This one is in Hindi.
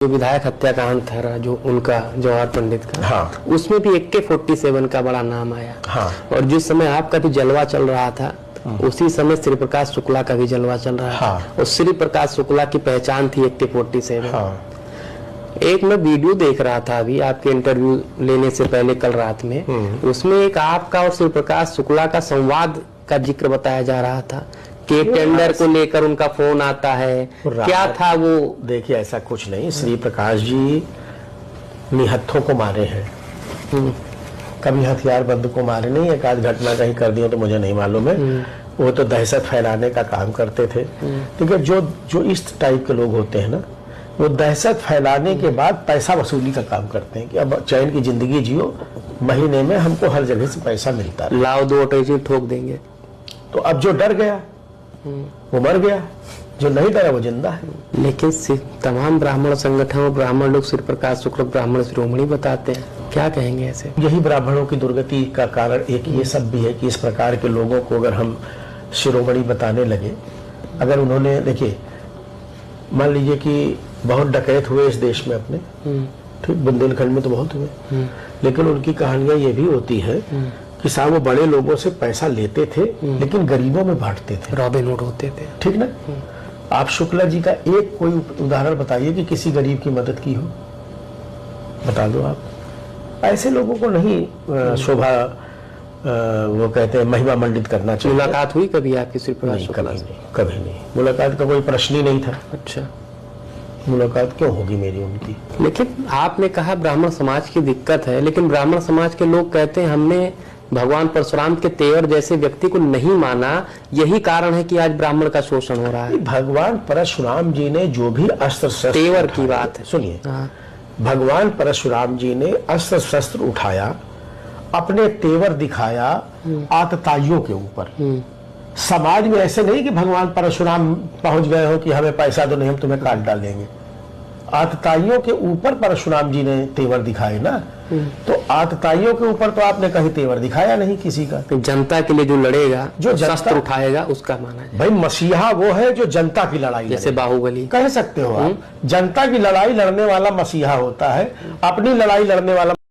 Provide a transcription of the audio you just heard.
जो विधायक हत्याकांड था जो उनका जवाहर पंडित का, हाँ। उसमें भी AK-47 का बड़ा नाम आया। हाँ। और जिस समय आपका भी जलवा चल रहा था उसी समय श्री प्रकाश शुक्ला का भी जलवा चल रहा था। हाँ। और श्री प्रकाश शुक्ला की पहचान थी AK-47। हाँ। एक मैं वीडियो देख रहा था अभी आपके इंटरव्यू लेने से पहले कल रात में, उसमें एक आपका और श्री प्रकाश शुक्ला का संवाद का जिक्र बताया जा रहा था कि टेंडर को लेकर उनका फोन आता है, क्या था वो? देखिए, ऐसा कुछ नहीं। श्री प्रकाश जी निहत्थों को मारे हैं, कभी हथियार बंद को मारे नहीं। एक आध घटना कहीं कर दी हो तो मुझे नहीं मालूम है। वो तो दहशत फैलाने का काम करते थे। ठीक है, जो इस टाइप के लोग होते हैं ना, वो दहशत फैलाने के बाद पैसा वसूली का काम करते हैं कि अब चैन की जिंदगी जियो, महीने में हमको हर जगह से पैसा मिलता है, लाओ दो अटैची ठोक देंगे। तो अब जो डर गया वो मर गया, जो नहीं डरा वो जिंदा है। लेकिन तमाम ब्राह्मण संगठन और ब्राह्मण लोग श्री प्रकाश शुक्ल ब्राह्मण शिरोमणि बताते हैं, क्या कहेंगे ऐसे? यही ब्राह्मणों की दुर्गति का कारण एक ये सब भी है कि इस प्रकार के लोगों को अगर हम शिरोमणि बताने लगे, अगर उन्होंने, देखिए मान लीजिए कि बहुत डकैत हुए इस देश में अपने, ठीक, बुंदेलखंड में तो बहुत हुए, लेकिन उनकी कहानियां ये भी होती है कि साहब वो बड़े लोगों से पैसा लेते थे लेकिन गरीबों में बांटते थे, रॉबिन हुड होते थे। ठीक ना? आप शुक्ला जी का एक कोई उदाहरण बताइए कि किसी गरीब की मदद की हो, बता दो आप। ऐसे लोगों को नहीं शोभा, वो कहते हैं महिमा मंडित करना चाहिए। मुलाकात हुई कभी आपकी श्री प्रकाश शुक्ला से? कभी नहीं। मुलाकात का कोई प्रश्न ही नहीं था। अच्छा, मुलाकात क्यों होगी मेरी उनकी? लेकिन आपने कहा ब्राह्मण समाज की दिक्कत है, लेकिन ब्राह्मण समाज के लोग कहते हैं हमने भगवान परशुराम के तेवर जैसे व्यक्ति को नहीं माना, यही कारण है कि आज ब्राह्मण का शोषण हो रहा है। भगवान परशुराम जी ने जो भी अस्त्र शस्त्र, तेवर की बात है, सुनिए, भगवान परशुराम जी ने अस्त्र शस्त्र उठाया, अपने तेवर दिखाया आतताइयों के ऊपर। समाज में ऐसे नहीं कि भगवान परशुराम पहुंच गए हो कि हमें पैसा दो, नहीं हम तुम्हें काट डालेंगे। आतताइयों के ऊपर परशुराम जी ने तेवर दिखाए ना, तो आतताइयों के ऊपर तो आपने कहीं तेवर दिखाया नहीं किसी का। तो जनता के लिए जो लड़ेगा, जो शस्त्र उठाएगा, उसका माना है। भाई मसीहा वो है जो जनता की लड़ाई, जैसे बाहुबली कह सकते हो आप। जनता की लड़ाई लड़ने वाला मसीहा होता है, अपनी लड़ाई लड़ने वाला